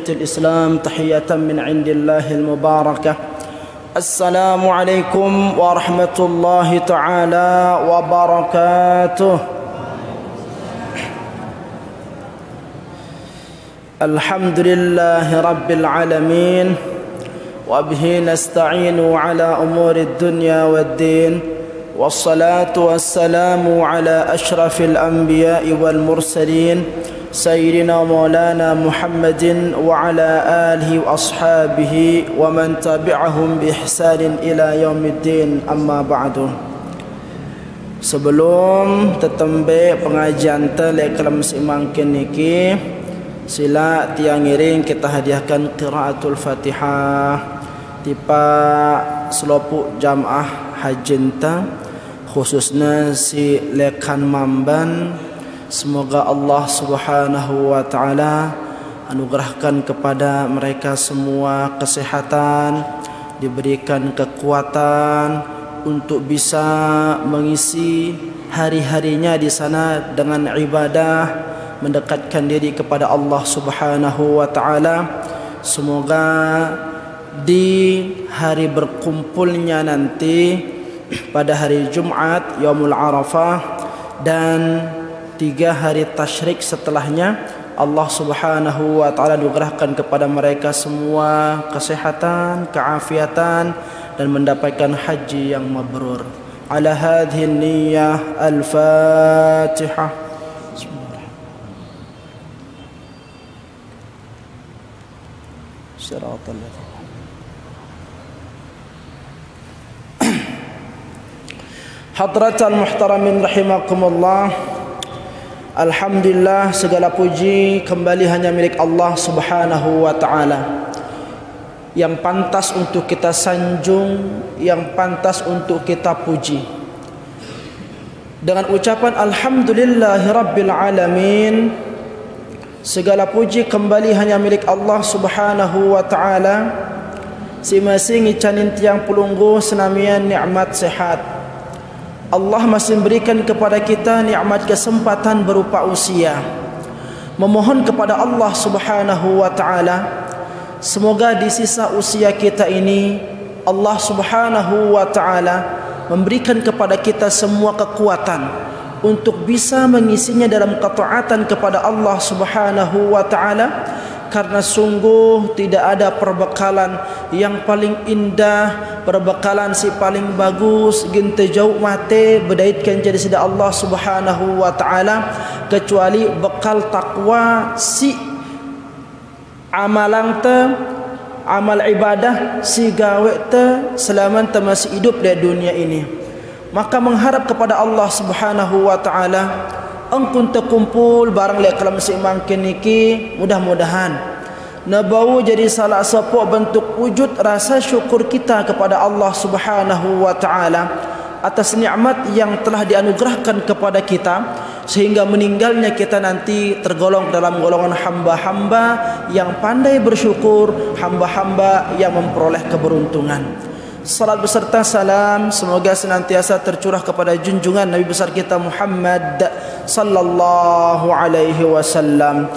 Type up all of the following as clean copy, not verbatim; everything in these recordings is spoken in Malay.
تحية الإسلام تحية من عند الله المباركة. السلام عليكم ورحمة الله تعالى وبركاته. الحمد لله رب العالمين وبه نستعين على أمور الدنيا والدين والصلاة والسلام على أشرف الأنبياء والمرسلين سيدنا مولانا محمد وعلى آله وأصحابه ومن تبعهم بإحسان إلى يوم الدين. أما بعد. Sebelum tetembe pengajian teleklam simangkin niki, sila tiang ngiring kita hadiahkan qiraatul Fatihah tipa selopuk jamaah hajinta khususnya si Lekan Mamban. Semoga Allah Subhanahu wa taala anugerahkan kepada mereka semua kesehatan, diberikan kekuatan untuk bisa mengisi hari-harinya di sana dengan ibadah, mendekatkan diri kepada Allah Subhanahu wa taala. Semoga di hari berkumpulnya nanti pada hari Jumat Yaumul Arafah dan 3 hari tasyrik setelahnya, Allah Subhanahu wa taala anugerahkan kepada mereka semua kesehatan, keafiatan dan mendapatkan haji yang mabrur. Ala hadhihi niyyah al-Fatihah. Siratal ladzina Hadratal muhtaramin rahimakumullah. Alhamdulillah, segala puji kembali hanya milik Allah Subhanahu wa taala, yang pantas untuk kita sanjung, yang pantas untuk kita puji. Dengan ucapan alhamdulillahirabbil alamin, segala puji kembali hanya milik Allah Subhanahu wa taala. Si-masing icanin tiang pulunggu senamian nikmat sehat. Allah masih memberikan kepada kita nikmat kesempatan berupa usia. Memohon kepada Allah Subhanahu wa taala, semoga di sisa usia kita ini Allah Subhanahu wa taala memberikan kepada kita semua kekuatan untuk bisa mengisinya dalam ketaatan kepada Allah Subhanahu wa taala. Karena sungguh tidak ada perbekalan yang paling indah, perbekalan si paling bagus gente jauh mate bedaitkan jadi sida Allah Subhanahu wa taala kecuali bekal takwa si amalang te, amal ibadah si gawe te selama te masih hidup di dunia ini. Maka mengharap kepada Allah Subhanahu wa taala, engkun terkumpul barang lek kalam si mangkin niki, mudah-mudahan nabau jadi salah satu bentuk wujud rasa syukur kita kepada Allah Subhanahu wa taala atas nikmat yang telah dianugerahkan kepada kita, sehingga meninggalnya kita nanti tergolong dalam golongan hamba-hamba yang pandai bersyukur, hamba-hamba yang memperoleh keberuntungan. Salat beserta salam semoga senantiasa tercurah kepada junjungan Nabi besar kita Muhammad sallallahu alaihi wasallam.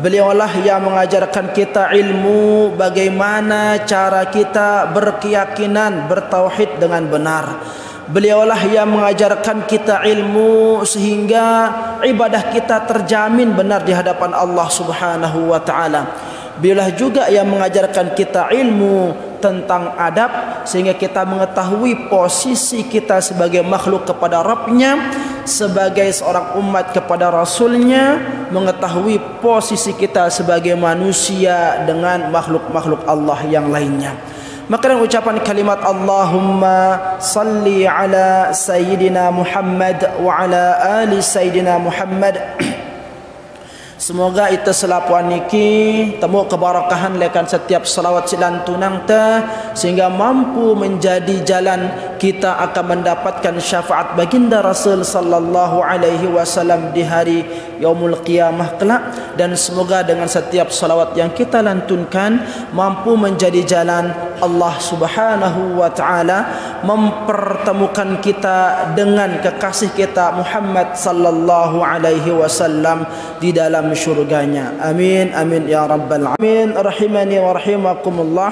Beliaulah yang mengajarkan kita ilmu, bagaimana cara kita berkeyakinan, bertauhid dengan benar. Beliaulah yang mengajarkan kita ilmu sehingga ibadah kita terjamin benar di hadapan Allah Subhanahu wa taala. Beliaulah juga yang mengajarkan kita ilmu tentang adab sehingga kita mengetahui posisi kita sebagai makhluk kepada Rabbnya, sebagai seorang umat kepada Rasulnya, mengetahui posisi kita sebagai manusia dengan makhluk-makhluk Allah yang lainnya. Maka dengan ucapan kalimat Allahumma salli ala Sayyidina Muhammad wa ala ali Sayyidina Muhammad, semoga itu selapuan niki temu keberkahan lekan setiap salawat silantunang te, sehingga mampu menjadi jalan kita akan mendapatkan syafaat baginda Rasul sallallahu alaihi wasallam di hari yaumul qiyamah kelak. Dan semoga dengan setiap salawat yang kita lantunkan mampu menjadi jalan Allah Subhanahu wa taala mempertemukan kita dengan kekasih kita Muhammad sallallahu alaihi wasallam di dalam syurganya. Amin amin ya rabbal alamin. Rahimani wa rahimakumullah.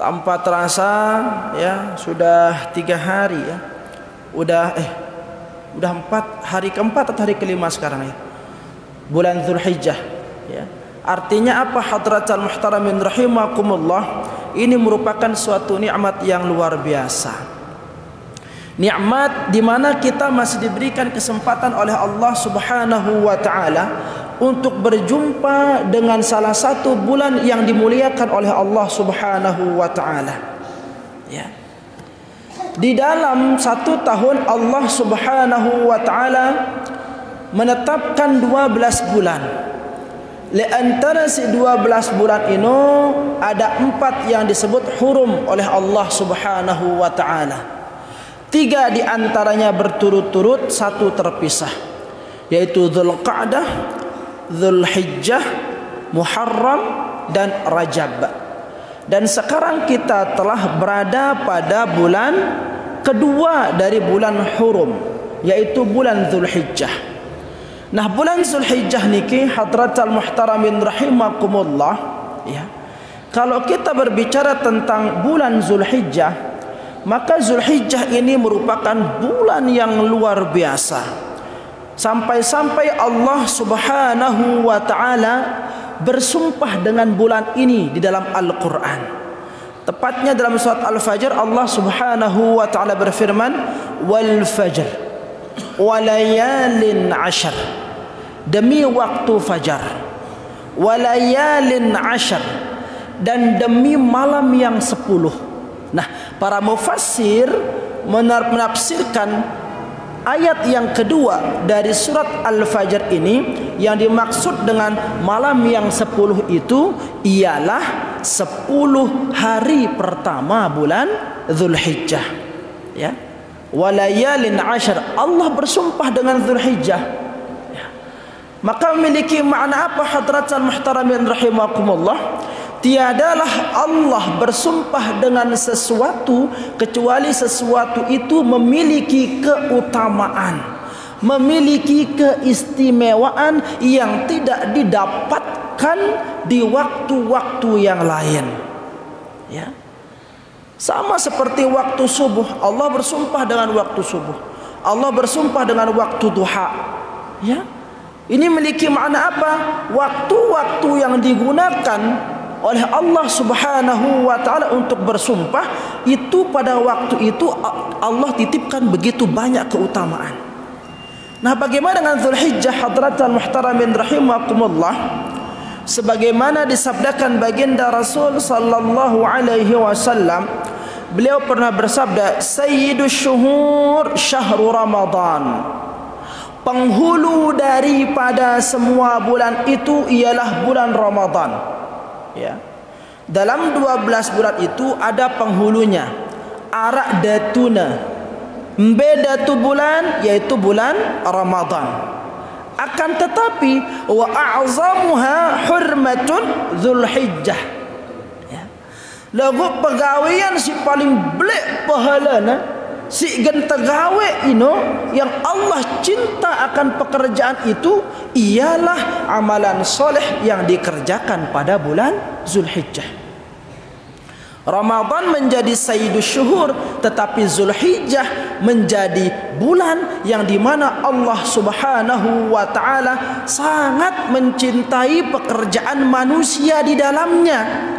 Tanpa terasa ya sudah 3 hari ya. Udah 4 hari keempat atau hari kelima sekarang ya. Bulan Zulhijjah ya. Artinya apa hadratal muhtaramin rahimakumullah? Ini merupakan suatu nikmat yang luar biasa. Nikmat di mana kita masih diberikan kesempatan oleh Allah Subhanahu wa taala untuk berjumpa dengan salah satu bulan yang dimuliakan oleh Allah Subhanahu wa taala. Ya. Di dalam 1 tahun Allah Subhanahu wa taala menetapkan 12 bulan. Di antara si 12 bulan ini ada 4 yang disebut hurum oleh Allah Subhanahu wa taala. 3 di antaranya berturut-turut, 1 terpisah, yaitu Dzulqa'dah, Dzulhijjah, Muharram dan Rajab. Dan sekarang kita telah berada pada bulan kedua dari bulan hurum, yaitu bulan Dzulhijjah. Nah, bulan Zulhijjah niki hadratal muhtaramin rahimakumullah ya. Kalau kita berbicara tentang bulan Zulhijjah, maka Zulhijjah ini merupakan bulan yang luar biasa. Sampai-sampai Allah Subhanahu wa taala bersumpah dengan bulan ini di dalam Al-Qur'an. Tepatnya dalam surat Al-Fajr Allah Subhanahu wa taala berfirman, "Wal fajr wa layalin 'ashr." Demi waktu fajar, walayalin 'ashr, dan demi malam yang 10. Nah, para mufassir menafsirkan ayat yang kedua dari surat Al-Fajr ini, yang dimaksud dengan malam yang 10 itu ialah 10 hari pertama bulan Dzulhijjah ya. Walayalin 'ashr, Allah bersumpah dengan Dzulhijjah. Maka memiliki makna apa hadratan muhtaramin rahimakumullah? Tiadalah Allah bersumpah dengan sesuatu kecuali sesuatu itu memiliki keutamaan, memiliki keistimewaan yang tidak didapatkan di waktu-waktu yang lain. Ya. Sama seperti waktu subuh, Allah bersumpah dengan waktu subuh. Allah bersumpah dengan waktu duha. Ya. Ini memiliki makna apa? Waktu-waktu yang digunakan oleh Allah Subhanahu wa taala untuk bersumpah, itu pada waktu itu Allah titipkan begitu banyak keutamaan. Nah, bagaimana dengan Dzulhijjah hadratal muhtaramin rahimakumullah? Sebagaimana disabdakan baginda Rasul sallallahu alaihi wasallam, beliau pernah bersabda, "Sayyidus syuhur syahrul Ramadan." Penghulu daripada semua bulan itu ialah bulan Ramadan. Ya. Dalam 12 bulan itu ada penghulunya. Arak datuna. Mbedatu bulan yaitu bulan Ramadan. Akan tetapi wa a'zamuha hurmatun Dzulhijjah. Ya. Lagu pegawaian si paling belek pahalana, si gen tegawe ino yang Allah cinta akan pekerjaan itu ialah amalan soleh yang dikerjakan pada bulan Zulhijjah. Ramadan menjadi sayyidus syuhur, tetapi Zulhijjah menjadi bulan yang dimana Allah Subhanahu wa ta'ala sangat mencintai pekerjaan manusia di dalamnya.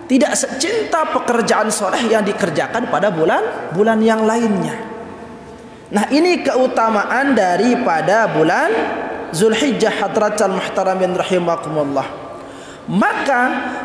Tidak secinta pekerjaan soleh yang dikerjakan pada bulan yang lainnya. Nah, ini keutamaan daripada bulan Zulhijjah hadratal muhtaramin rahimakumullah. Maka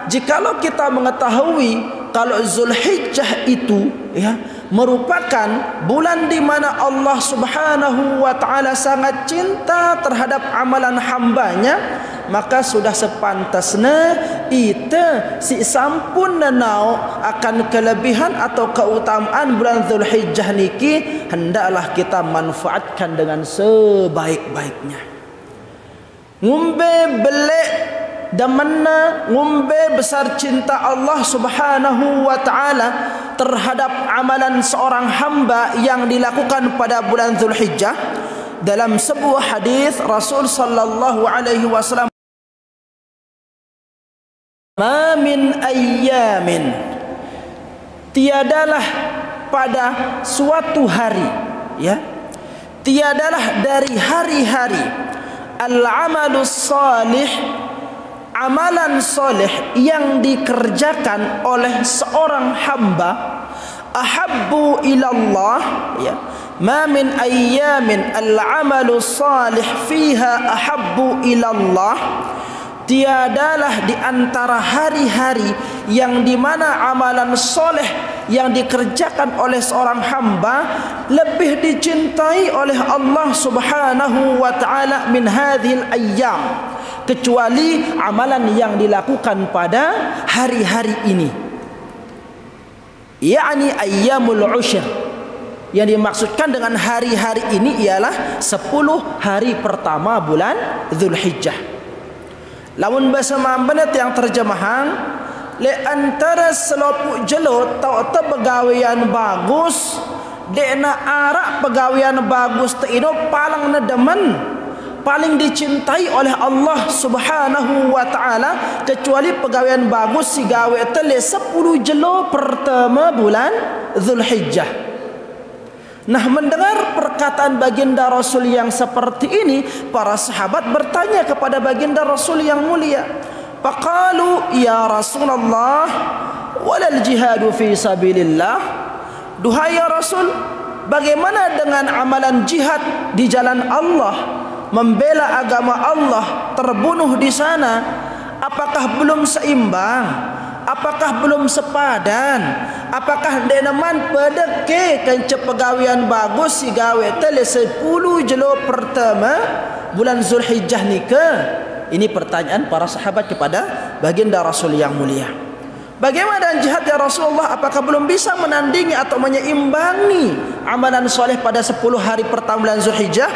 jikalau kita mengetahui kalau Zulhijjah itu ya merupakan bulan di mana Allah Subhanahu wa taala sangat cinta terhadap amalan hambanya, maka sudah sepantasnya kita si sampun nanau akan kelebihan atau keutamaan bulan Zulhijjah niki, hendaklah kita manfaatkan dengan sebaik-baiknya. Ngumbe belek demenna ngumbe besar cinta Allah Subhanahu wa taala terhadap amalan seorang hamba yang dilakukan pada bulan Zulhijjah. Dalam sebuah hadis Rasul sallallahu alaihi wasallam, ma min ayyamin, tiadalah pada suatu hari, ya, tiadalah dari hari-hari, al-amalus salih, amalan soleh yang dikerjakan oleh seorang hamba, ahabbu ilallah, ya, ma min ayyamin al-amalus salih fiha ahabbu ilallah, tiadalah di antara hari-hari yang dimana amalan soleh yang dikerjakan oleh seorang hamba lebih dicintai oleh Allah Subhanahu wa taala min hadhil ayyam, kecuali amalan yang dilakukan pada hari-hari ini, yakni ayyamul ushr. Yang dimaksudkan dengan hari-hari ini ialah 10 hari pertama bulan Zulhijjah. Lamun bahasa Mambanat yang terjemahan, le antara selopuk jelot tau te pegawian bagus, dekna arak pegawian bagus te ino paling nedemen, paling dicintai oleh Allah Subhanahu wa taala, kecuali pegawian bagus si gawe te le 10 jelo pertama bulan Zulhijjah. Nah, mendengar perkataan baginda Rasul yang seperti ini, para sahabat bertanya kepada baginda Rasul yang mulia. Faqalu ya Rasulullah, walal jihadu fi sabilillah. Duhai ya Rasul, bagaimana dengan amalan jihad di jalan Allah, membela agama Allah, terbunuh di sana? Apakah belum seimbang? Apakah belum sepadan? Apakah deneman pedeke kence pegawian bagus si gawe tele 10 jelo pertama bulan Zulhijjah nika? Ini pertanyaan para sahabat kepada baginda Rasul yang mulia. Bagaimana jihad ya Rasulullah? Apakah belum bisa menandingi atau menyeimbangi amalan soleh pada 10 hari pertama bulan Zulhijjah?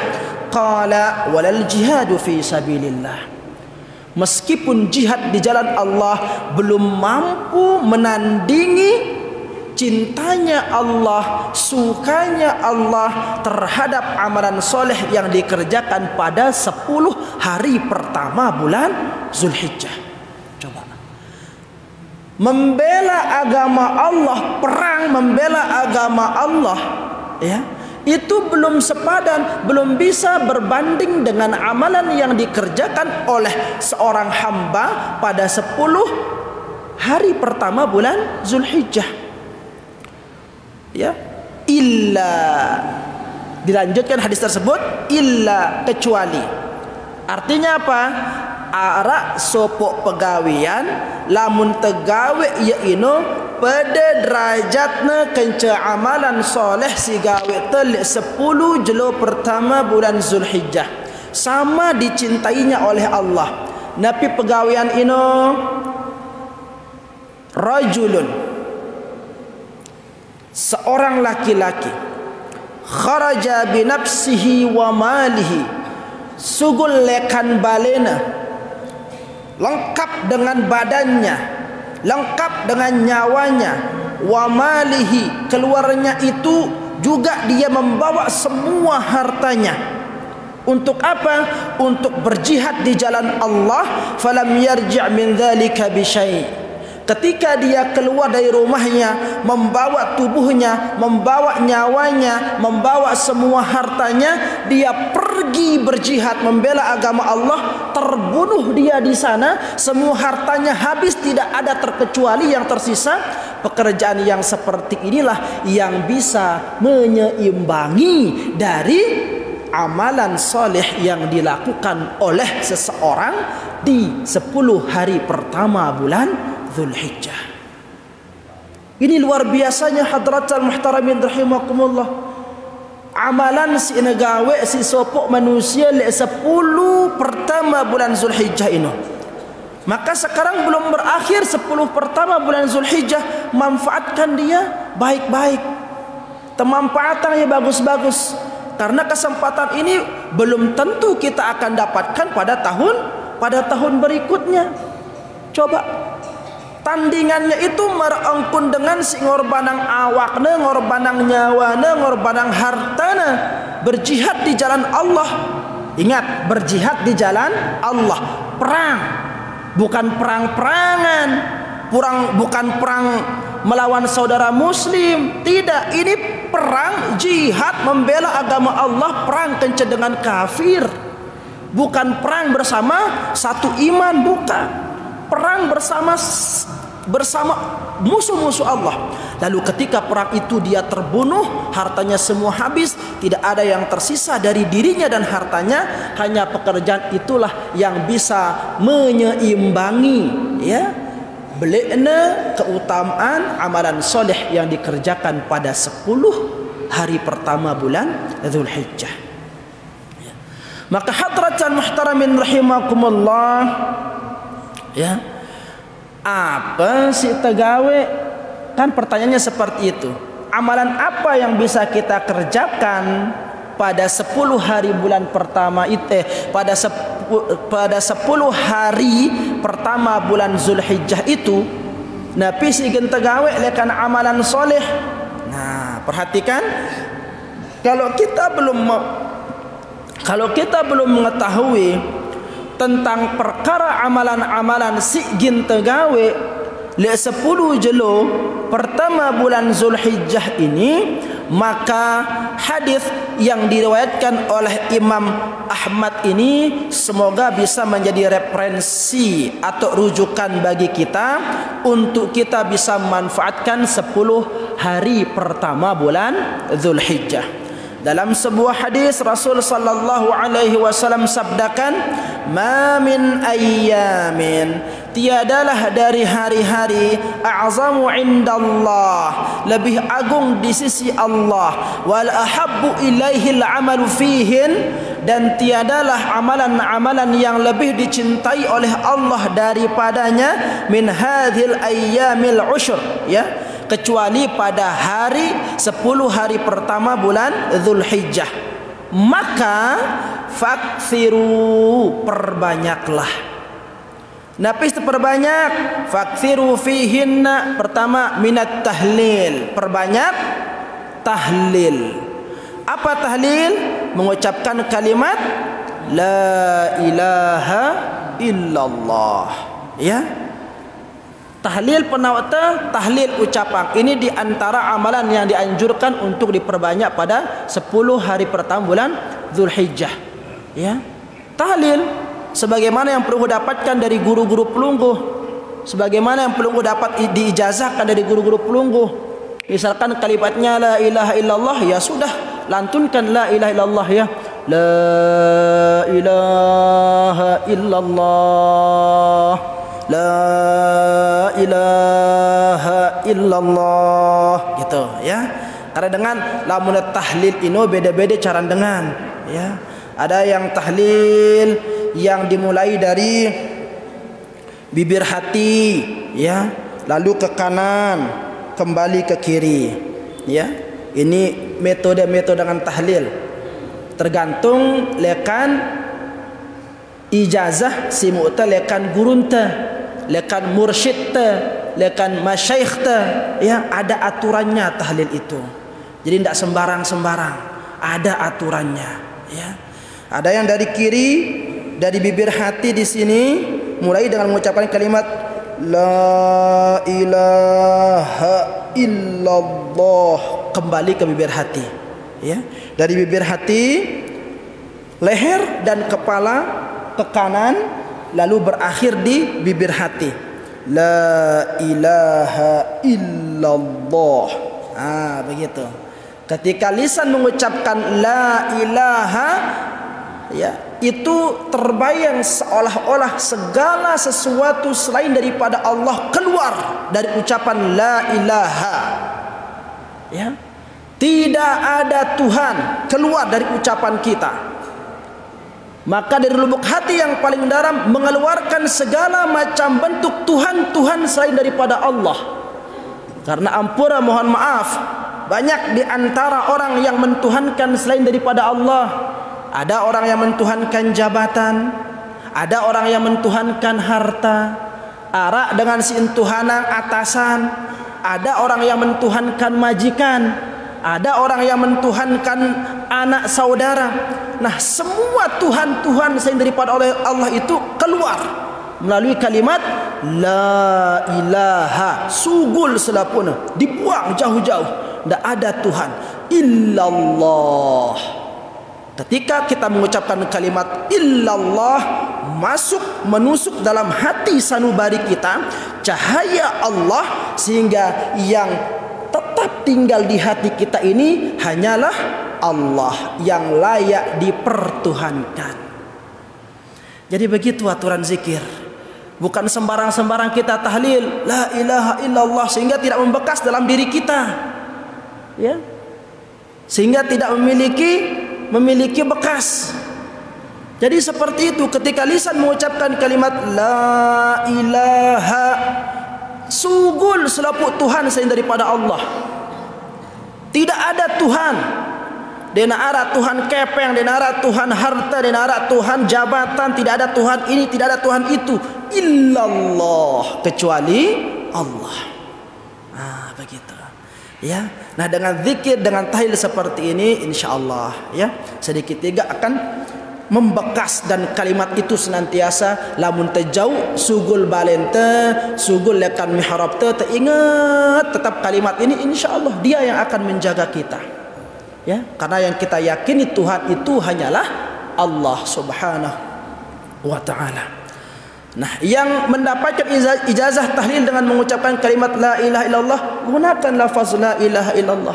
Qala walal jihadu fi sabilillah. Meskipun jihad di jalan Allah belum mampu menandingi cintanya Allah, sukanya Allah terhadap amalan soleh yang dikerjakan pada 10 hari pertama bulan Zulhijjah. Coba membela agama Allah, perang membela agama Allah, ya, itu belum sepadan, belum bisa berbanding dengan amalan yang dikerjakan oleh seorang hamba pada 10 hari pertama bulan Zulhijjah. Ya, illa, dilanjutkan hadis tersebut, illa, kecuali. Artinya apa? Arak sopok pegawian lamun tegawe ya ino pada derajatna kence amalan soleh si gawe telik 10 jelo pertama bulan Zulhijjah, sama dicintainya oleh Allah. Napi pegawian ino rajulun, seorang laki-laki, kharaja binafsihi wa malihi, sugul lekan balena, lengkap dengan badannya, lengkap dengan nyawanya, wa malihi, keluarnya itu juga dia membawa semua hartanya. Untuk apa? Untuk berjihad di jalan Allah. Falam yarji' min dzalika bi syai'. Ketika dia keluar dari rumahnya, membawa tubuhnya, membawa nyawanya, membawa semua hartanya, dia pergi berjihad membela agama Allah, terbunuh dia di sana, semua hartanya habis, tidak ada terkecuali yang tersisa. Pekerjaan yang seperti inilah yang bisa menyeimbangi dari amalan soleh yang dilakukan oleh seseorang di 10 hari pertama bulan Zulhijjah. Ini luar biasanya hadratal muhtaramin rahimakumullah. Amalan si negawe si sopok manusia le 10 pertama bulan Zulhijjah ini. Maka sekarang belum berakhir 10 pertama bulan Zulhijjah, manfaatkan dia baik-baik. Pemanfaatannya bagus-bagus. Karena kesempatan ini belum tentu kita akan dapatkan pada tahun pada tahun berikutnya. Coba tandingannya itu merengkun dengan si ngorbanang awakna, ngorbanang nyawana, ngorbanang hartana, berjihad di jalan Allah. Ingat, berjihad di jalan Allah, perang, bukan perang-perangan, bukan perang melawan saudara muslim, tidak. Ini perang jihad membela agama Allah, perang kencang dengan kafir, bukan perang bersama satu iman, bukan perang bersama musuh-musuh Allah. Lalu ketika perang itu dia terbunuh, hartanya semua habis, tidak ada yang tersisa dari dirinya dan hartanya, hanya pekerjaan itulah yang bisa menyeimbangi, ya, belekna keutamaan amalan soleh yang dikerjakan pada 10 hari pertama bulan Dzulhijjah. Ya. Maka hadratan muhtaramin rahimakumullah, ya, apa sih tegawe? Kan pertanyaannya seperti itu. Amalan apa yang bisa kita kerjakan pada 10 hari bulan pertama itu, pada 10 hari pertama bulan Zulhijjah itu? Nabi si gentegawe lekan amalan soleh. Nah, perhatikan, kalau kita belum mengetahui tentang perkara amalan-amalan si gentegawe le 10 jelo pertama bulan Zulhijjah ini, maka hadis yang diriwayatkan oleh Imam Ahmad ini semoga bisa menjadi referensi atau rujukan bagi kita untuk kita bisa memanfaatkan 10 hari pertama bulan Zulhijjah. Dalam sebuah hadis Rasul sallallahu alaihi wasallam sabdakan, "Ma min ayyamin, tiadalah dari hari-hari, a'zamu indallah, lebih agung di sisi Allah, wal ahabbu ilaihil amalu fihin, dan tiadalah amalan-amalan yang lebih dicintai oleh Allah daripadanya, min hadhil ayyamil ushr," ya, kecuali pada hari 10 hari pertama bulan Dzulhijjah. Maka fakthiru, perbanyaklah. Nabi perbanyak, fakthiru fihinna, pertama minat tahlil, perbanyak tahlil. Apa tahlil? Mengucapkan kalimat la ilaha illallah, ya. Tahlil penawata, tahlil ucapan. Ini diantara amalan yang dianjurkan untuk diperbanyak pada 10 hari pertama bulan Dzulhijjah, ya. Tahlil sebagaimana yang pelunggu dapatkan dari guru-guru pelunggu, sebagaimana yang pelunggu dapat diijazahkan dari guru-guru pelunggu. Misalkan kalimatnya la ilaha illallah, ya sudah, lantunkan la ilaha illallah, ya. La ilaha illallah, la ilaha illallah, gitu, ya. Karena dengan lamun tahlil ini beda-beda cara dengan, ya. Ada yang tahlil yang dimulai dari bibir hati, ya, lalu ke kanan, kembali ke kiri, ya. Ini metode-metode dengan tahlil. Tergantung lekan ijazah si mu'ta, lekan gurunta, lekan mursyidta, lekan masyayikhta, ya, ada aturannya tahlil itu. Jadi tidak sembarang-sembarang, ada aturannya, ya. Ada yang dari kiri, dari bibir hati di sini, mulai dengan mengucapkan kalimat la ilaha illallah, kembali ke bibir hati, ya. Dari bibir hati, leher dan kepala ke kanan, lalu berakhir di bibir hati, la ilaha illallah. Begitu. Ketika lisan mengucapkan la ilaha, ya, itu terbayang seolah-olah segala sesuatu selain daripada Allah keluar dari ucapan la ilaha, ya. Tidak ada Tuhan keluar dari ucapan kita. Maka dari lubuk hati yang paling dalam mengeluarkan segala macam bentuk Tuhan-Tuhan selain daripada Allah. Karena ampura mohon maaf, banyak di antara orang yang mentuhankan selain daripada Allah. Ada orang yang mentuhankan jabatan, Ada orang yang mentuhankan harta, arak dengan si entuhanang atasan. Ada orang yang mentuhankan majikan. Ada orang yang mentuhankan anak saudara. Nah, semua Tuhan-Tuhan selain daripada oleh Allah itu keluar melalui kalimat La ilaha, sugul selapuna, dibuang jauh-jauh. Tidak ada Tuhan illallah. Ketika kita mengucapkan kalimat illallah, menusuk dalam hati sanubari kita cahaya Allah, sehingga yang tetap tinggal di hati kita ini hanyalah Allah yang layak dipertuhankan. Jadi begitu aturan zikir. Bukan sembarang-sembarang kita tahlil la ilaha illallah sehingga tidak membekas dalam diri kita, ya, sehingga tidak memiliki bekas. Jadi seperti itu, ketika lisan mengucapkan kalimat la ilaha, sugul selaput Tuhan selain daripada Allah. Tidak ada Tuhan. Dena arah Tuhan kepeng, dena arah Tuhan harta, dena arah Tuhan jabatan. Tidak ada Tuhan ini, tidak ada Tuhan itu. Illallah, kecuali Allah. Begitu. Ya. Nah, dengan zikir, dengan tahlil seperti ini, insyaallah, ya, sedikit juga akan membekas, dan kalimat itu senantiasa lamun tejauh sugul balente, sugul lekan mihrab teringat tetap kalimat ini, insyaallah dia yang akan menjaga kita. Ya, karena yang kita yakini Tuhan itu hanyalah Allah Subhanahu wa taala. Nah, yang mendapatkan ijazah tahlil dengan mengucapkan kalimat la ilaha illallah, gunakan lafaz la ilaha illallah.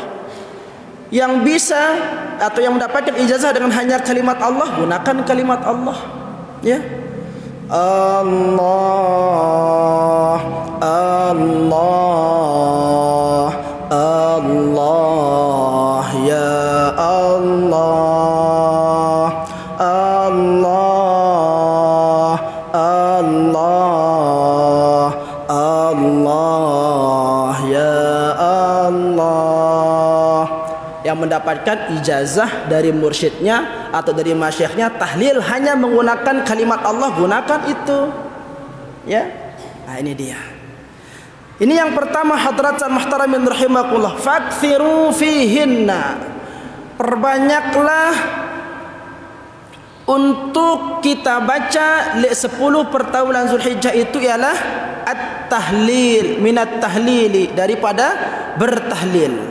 Yang bisa atau yang mendapatkan ijazah dengan hanya kalimat Allah, gunakan kalimat Allah. Ya, Allah, Allah, Allah, ya Allah, Allah, Allah, Allah, ya Allah. Yang mendapatkan ijazah dari mursyidnya atau dari masyayikhnya tahlil hanya menggunakan kalimat Allah, gunakan itu. Ya. Nah, ini dia. Ini yang pertama, hadratan muhtaramin rahimakumullah, fakthiru fihinna. Perbanyaklah untuk kita baca 10 per bulan Zulhijjah itu ialah at-tahlil, minat tahlili, daripada bertahlil.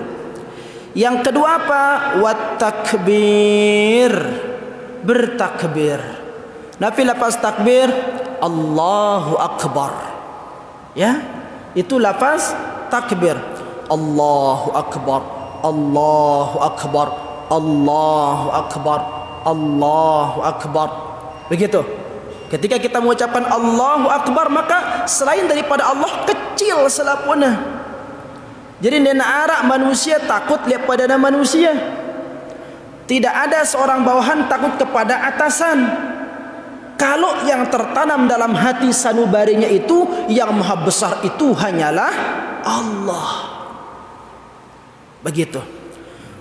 Yang kedua apa? Wat takbir, bertakbir. Nafi lafaz takbir Allahu akbar. Ya, itu lafaz takbir. Allahu akbar, Allahu akbar, Allahu akbar, Allahu akbar. Begitu. Ketika kita mengucapkan Allahu akbar, maka selain daripada Allah kecil selapuna. Jadi nena arak manusia takut lihat pada manusia. Tidak ada seorang bawahan takut kepada atasan. Kalau yang tertanam dalam hati sanubarinya itu, yang maha besar itu hanyalah Allah. Begitu.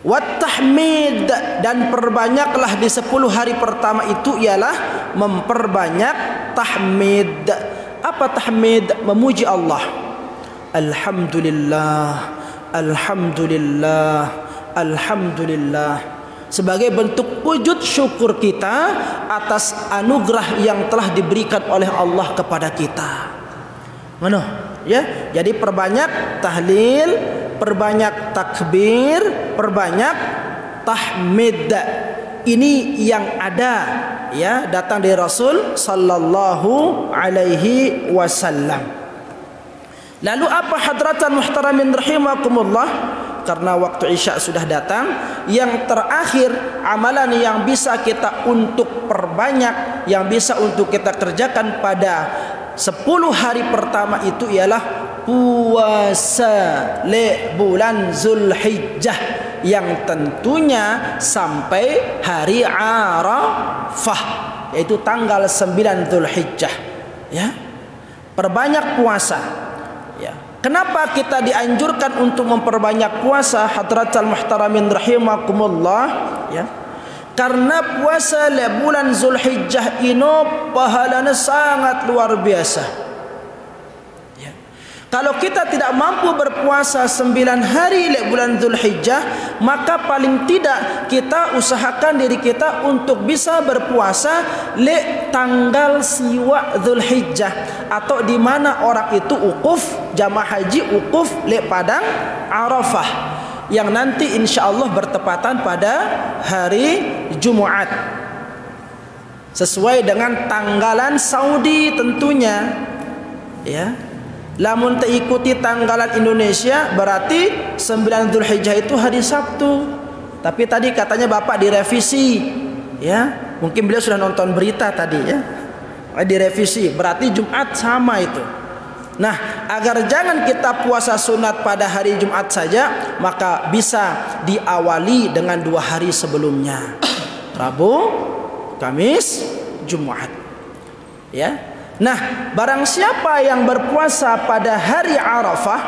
Wat tahmid, dan perbanyaklah di 10 hari pertama itu ialah memperbanyak tahmid. Apa tahmid? Memuji Allah. Alhamdulillah, alhamdulillah, alhamdulillah, sebagai bentuk wujud syukur kita atas anugerah yang telah diberikan oleh Allah kepada kita. Mana? Ya, jadi perbanyak tahlil, perbanyak takbir, perbanyak tahmid. Ini yang ada, ya, datang dari Rasul sallallahu alaihi wasallam. Lalu apa hadratan muhtaramin rahimakumullah? Karena waktu Isya sudah datang, yang terakhir amalan yang bisa kita untuk perbanyak, yang bisa untuk kita kerjakan pada 10 hari pertama itu ialah puasa bulan Zulhijjah, yang tentunya sampai hari Arafah, yaitu tanggal 9 Zulhijjah. Ya, perbanyak puasa. Ya. Kenapa kita dianjurkan untuk memperbanyak puasa hadratal muhtaramin rahimakumullah? Ya. karena puasa le bulan Zulhijjah ino pahalanya sangat luar biasa. Kalau kita tidak mampu berpuasa 9 hari le bulan Zulhijjah, maka paling tidak kita usahakan diri kita untuk bisa berpuasa le tanggal siwa Zulhijjah, atau di mana orang itu ukuf, jamaah haji ukuf le padang Arafah, yang nanti insya Allah bertepatan pada hari Jumat, sesuai dengan tanggalan Saudi tentunya, ya. Lamun terikuti tanggalan Indonesia berarti 9 Zulhijjah itu hari Sabtu. Tapi tadi katanya Bapak direvisi, ya. Mungkin beliau sudah nonton berita tadi, ya. Direvisi, berarti Jumat sama itu. Nah, agar jangan kita puasa sunat pada hari Jumat saja, maka bisa diawali dengan 2 hari sebelumnya. Rabu, Kamis, Jumat. Ya. Nah, barang siapa yang berpuasa pada hari Arafah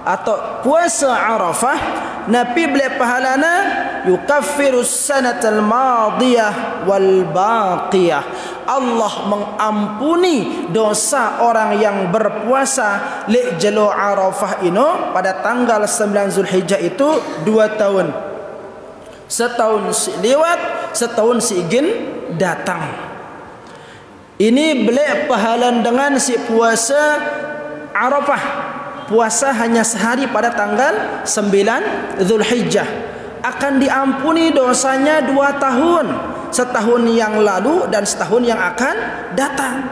atau puasa Arafah, Nabi beli pahalana yukaffirus sanatal madiyah wal baqiyah. Allah mengampuni dosa orang yang berpuasa li jelo Arafah ino pada tanggal 9 Zulhijjah itu 2 tahun. Setahun si lewat, setahun si ingin datang. Ini beli pahalan dengan si puasa Arafah. Puasa hanya sehari pada tanggal 9 Zulhijjah. Akan diampuni dosanya 2 tahun. Setahun yang lalu dan setahun yang akan datang.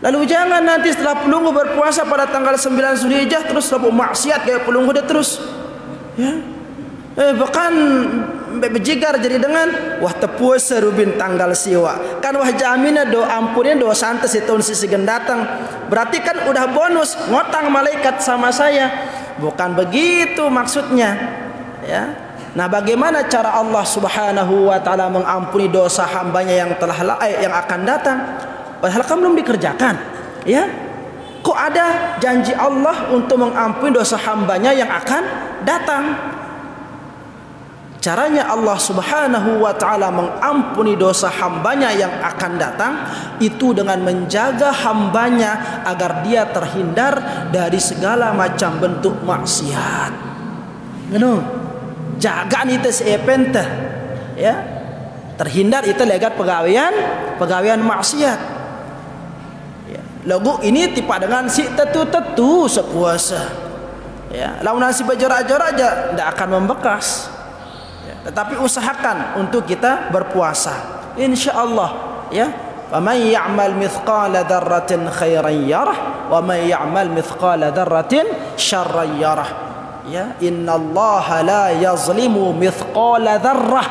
Lalu jangan nanti setelah pelunggu berpuasa pada tanggal 9 Zulhijjah terus lalu maksiat kayak pelunggu dia terus. Ya. Bahkan bejigar jadi dengan wah tepuasa rubin tanggal siwa kan wah jamina do ampunin do santai si tahun sisigen datang, berarti kan udah bonus ngotang malaikat sama saya. Bukan begitu maksudnya, ya. Nah, bagaimana cara Allah Subhanahu wa taala mengampuni dosa hambanya yang telah yang akan datang padahal kan belum dikerjakan, ya. Kok ada janji Allah untuk mengampuni dosa hambanya yang akan datang? Caranya Allah Subhanahu wa taala mengampuni dosa hambanya yang akan datang itu dengan menjaga hambanya agar dia terhindar dari segala macam bentuk maksiat. Ngono. Jagaan itu seepente, ya. Terhindar itu legat pegawaian maksiat. Ya. Lagu ini tipa dengan si tetu sepuasa. Ya, lamun nasi berjorak-jorak aja tidak akan membekas. Tetapi usahakan untuk kita berpuasa, insyaallah, ya. Faman ya'mal mithqala dzarratin khairan yarah wa man ya'mal mithqala dzarratin syarran yarah. Ya, innallaha la yazlimu mithqala dzarrah.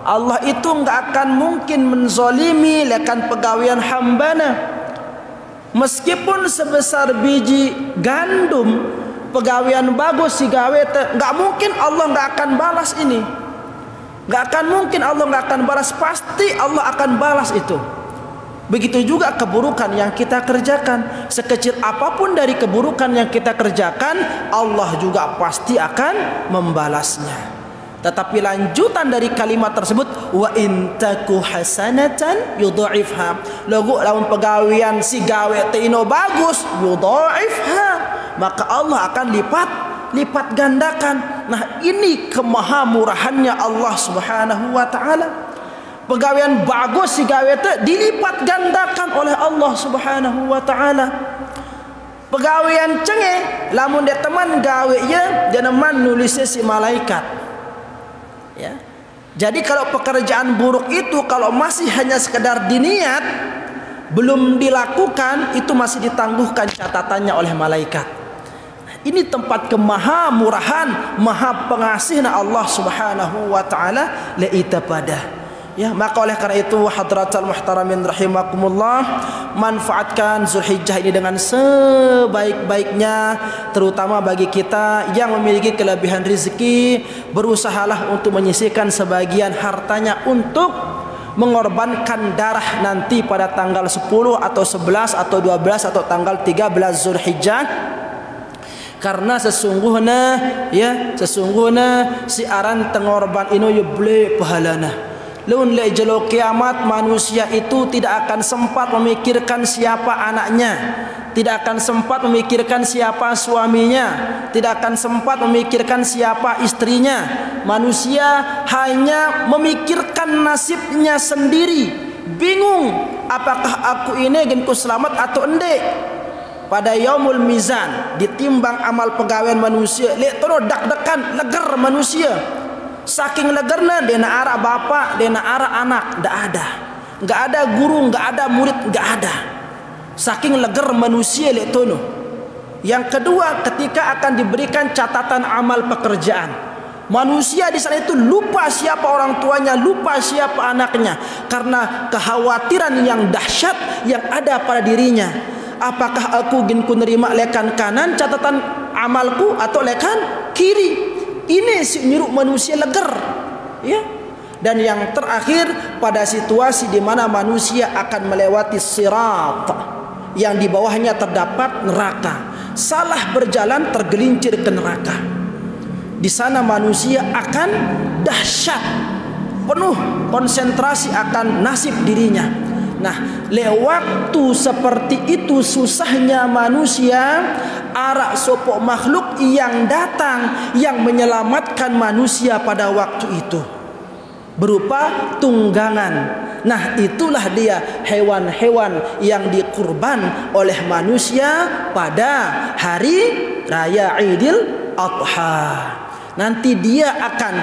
Allah itu enggak akan mungkin menzalimi lekan pegawaian hambana. Meskipun sebesar biji gandum pegawaian bagus si gawe enggak mungkin Allah enggak akan balas ini. Gak akan mungkin Allah gak akan balas, pasti Allah akan balas itu. Begitu juga keburukan yang kita kerjakan, sekecil apapun dari keburukan yang kita kerjakan, Allah juga pasti akan membalasnya. Tetapi lanjutan dari kalimat tersebut, wa in taku hasanatan yudha'ifha. Lagu lawan pegawaian si gawe teino bagus, yudha'ifha, maka Allah akan lipat gandakan. Nah, ini kemahamurahannya Allah Subhanahu wa taala. Pegawaian bagus si gawe teh dilipat gandakan oleh Allah Subhanahu wa taala. Pegawaian cengeng lamun dia teman gawe ya, dia neman nulisnya si malaikat. Ya. Jadi kalau pekerjaan buruk itu kalau masih hanya sekedar diniat belum dilakukan, itu masih ditangguhkan catatannya oleh malaikat. Ini tempat kemahamurahan, maha pengasihna Allah Subhanahu wa taala laita pada. Ya, maka oleh karena itu hadratal muhtaramin rahimakumullah, manfaatkan Zulhijjah ini dengan sebaik-baiknya, terutama bagi kita yang memiliki kelebihan rezeki, berusahalah untuk menyisihkan sebagian hartanya untuk mengorbankan darah nanti pada tanggal 10 atau 11 atau 12 atau tanggal 13 Zulhijjah. Karena sesungguhnya si aran tengorban ino yuble pahalana. Laun le jelo kiamat manusia itu tidak akan sempat memikirkan siapa anaknya, tidak akan sempat memikirkan siapa suaminya, tidak akan sempat memikirkan siapa istrinya. Manusia hanya memikirkan nasibnya sendiri. Bingung apakah aku ini genku selamat atau endek. Pada yaumul mizan ditimbang amal pegawaian manusia, lek tono dak-dekan leger manusia. Saking legerna dena arah bapak, dena arah anak, nggak ada guru, nggak ada murid, nggak ada. Saking leger manusia lek tono. Yang kedua, ketika akan diberikan catatan amal pekerjaan, manusia di sana itu lupa siapa orang tuanya, lupa siapa anaknya, karena kekhawatiran yang dahsyat yang ada pada dirinya. Apakah aku ginku nerima lekan kanan catatan amalku atau lekan kiri? Ini nyuruh manusia leger, ya. Dan yang terakhir, pada situasi di mana manusia akan melewati sirat yang di bawahnya terdapat neraka. Salah berjalan tergelincir ke neraka. Di sana manusia akan dahsyat, penuh konsentrasi akan nasib dirinya. Nah, waktu seperti itu susahnya manusia, arak sopok makhluk yang datang yang menyelamatkan manusia pada waktu itu berupa tunggangan. Nah, itulah dia hewan-hewan yang dikurban oleh manusia pada hari raya Idul Adha. Nanti dia akan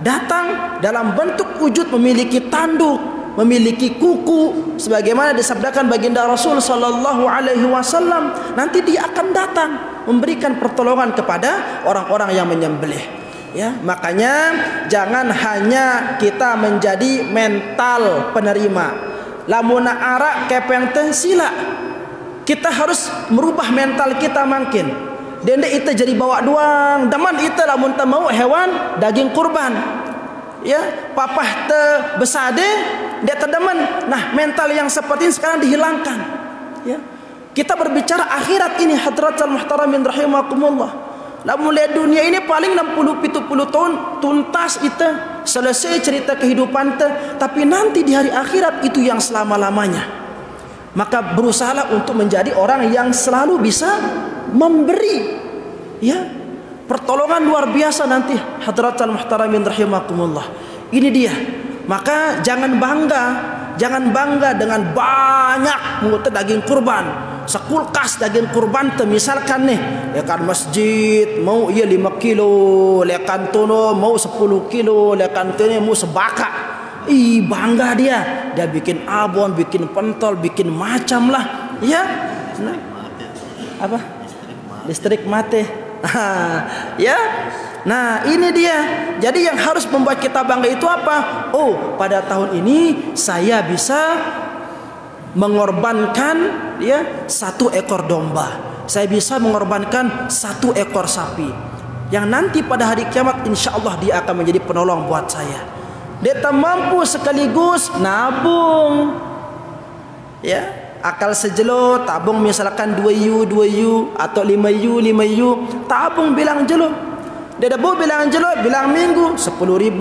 datang dalam bentuk wujud memiliki tanduk, memiliki kuku, sebagaimana disabdakan baginda Rasul sallallahu alaihi wasallam. Nanti dia akan datang memberikan pertolongan kepada orang-orang yang menyembelih. Ya, makanya jangan hanya kita menjadi mental penerima. Lamun arak kepeng teh sila. Kita harus merubah mental kita makin. Dende itu jadi bawa doang. Daman itu lamun teu mau hewan daging kurban. Ya, papah te besade dia terdemen. Nah, mental yang seperti ini sekarang dihilangkan. Ya, kita berbicara akhirat ini hadratul muhtaramin rahimakumullah. Lamun lihat dunia ini paling 60-70 tahun tuntas itu selesai cerita kehidupan te, tapi nanti di hari akhirat itu yang selama-lamanya. Maka berusahalah untuk menjadi orang yang selalu bisa memberi, ya, pertolongan luar biasa nanti hadratul muhtaramin rahimakumullah. Ini dia. Maka jangan bangga dengan banyak mengutuk daging kurban. Sekulkas daging kurban tu misalkan nih, lekan masjid mau ia 5 kilo, lekan tono mau 10 kilo, lekan tono mau sebaka. Bangga dia bikin abon, bikin pentol, bikin macam lah, ya. Nah, apa? Listrik mati. Ya. Nah, ini dia. Jadi yang harus membuat kita bangga itu apa? Oh, pada tahun ini saya bisa mengorbankan, ya, 1 ekor domba. Saya bisa mengorbankan 1 ekor sapi. Yang nanti pada hari kiamat insya Allah dia akan menjadi penolong buat saya. Dia tak mampu sekaligus nabung, ya, akal sejelo tabung misalkan 2 U atau 5 U, tabung bilang jelo. Dia dah bilang jelo, bilang minggu 10.000.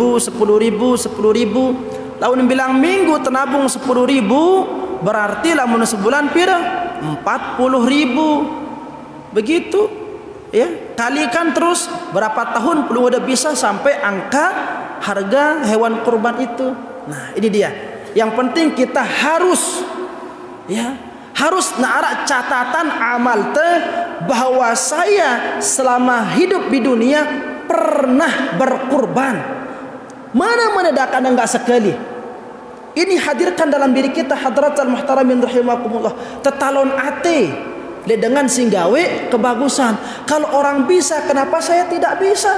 Lalu bilang minggu tenabung 10.000, berarti lamun sebulan pira 40.000. Begitu, ya. Kalikan terus berapa tahun belum udah bisa sampai angka harga hewan kurban itu. Nah, ini dia. Yang penting kita harus, ya, harus narak catatan amal teh bahwa saya selama hidup di dunia pernah berkurban. Mana dak ada enggak sekali. Ini hadirkan dalam diri kita hadratul muhtaramin rahimakumullah. Tetalon ate dengan singgawe kebagusan. Kalau orang bisa, kenapa saya tidak bisa?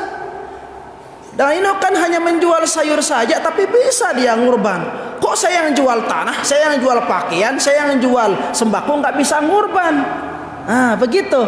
Dan ini kan hanya menjual sayur saja, tapi bisa dia ngurban. Kok saya yang jual tanah, saya yang jual pakaian, saya yang jual sembako nggak bisa ngurban? Begitu.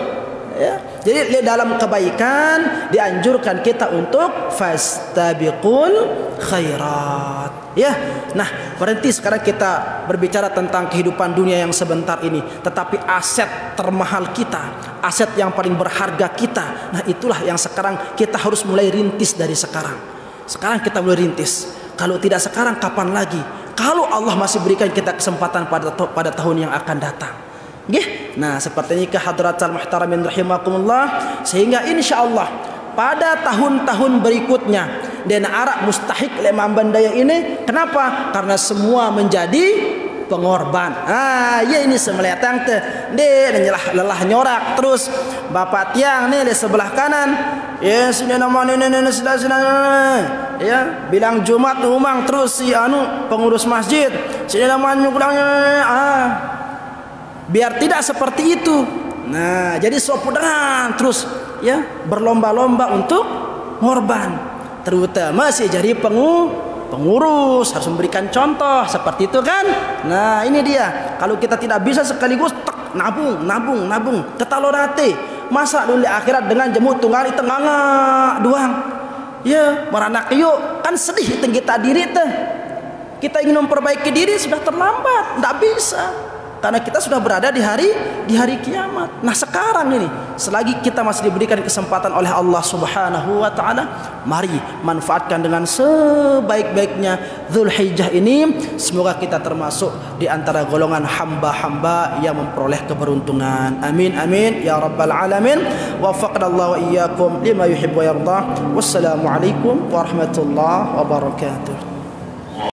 Ya. Jadi dalam kebaikan dianjurkan kita untuk fastabiqul khairat. Ya. Nah, berhenti sekarang kita berbicara tentang kehidupan dunia yang sebentar ini, tetapi aset termahal kita, aset yang paling berharga kita. Nah, itulah yang sekarang kita harus mulai rintis dari sekarang. Sekarang kita mulai rintis. Kalau tidak sekarang, kapan lagi? Kalau Allah masih berikan kita kesempatan pada tahun yang akan datang. Nggih. Nah, seperti ini ke hadratal muhtaramin rahimakumullah, sehingga insyaallah pada tahun-tahun berikutnya dan Arab mustahik lemam bandaya ini. Kenapa? Karena semua menjadi pengorban. Ya ini semeletang teh. Dia lelah nyorak terus bapak tiang nih di sebelah kanan. Ya sini nama nenek ya bilang Jumat umang terus si pengurus masjid. Sini namanya kurangnya biar tidak seperti itu. Nah, jadi sopudan terus ya berlomba-lomba untuk korban. Terutama si jadi pengurus harus memberikan contoh seperti itu kan. Nah ini dia, kalau kita tidak bisa sekaligus nabung ketalorate masa dulu akhirat dengan jemu tunggal itu nganga doang ya meranak yuk kan sedih kita diri teh. Kita ingin memperbaiki diri sudah terlambat, tidak bisa. Karena kita sudah berada di hari kiamat. Nah sekarang ini, selagi kita masih diberikan kesempatan oleh Allah Subhanahu wa ta'ala, mari manfaatkan dengan sebaik-baiknya Dzulhijjah ini. Semoga kita termasuk di antara golongan hamba-hamba yang memperoleh keberuntungan. Amin amin ya rabbal alamin. Waffaqnallahu wa iyyakum lima yuhibbu wa yardah. Wassalamualaikum warahmatullahi wabarakatuh.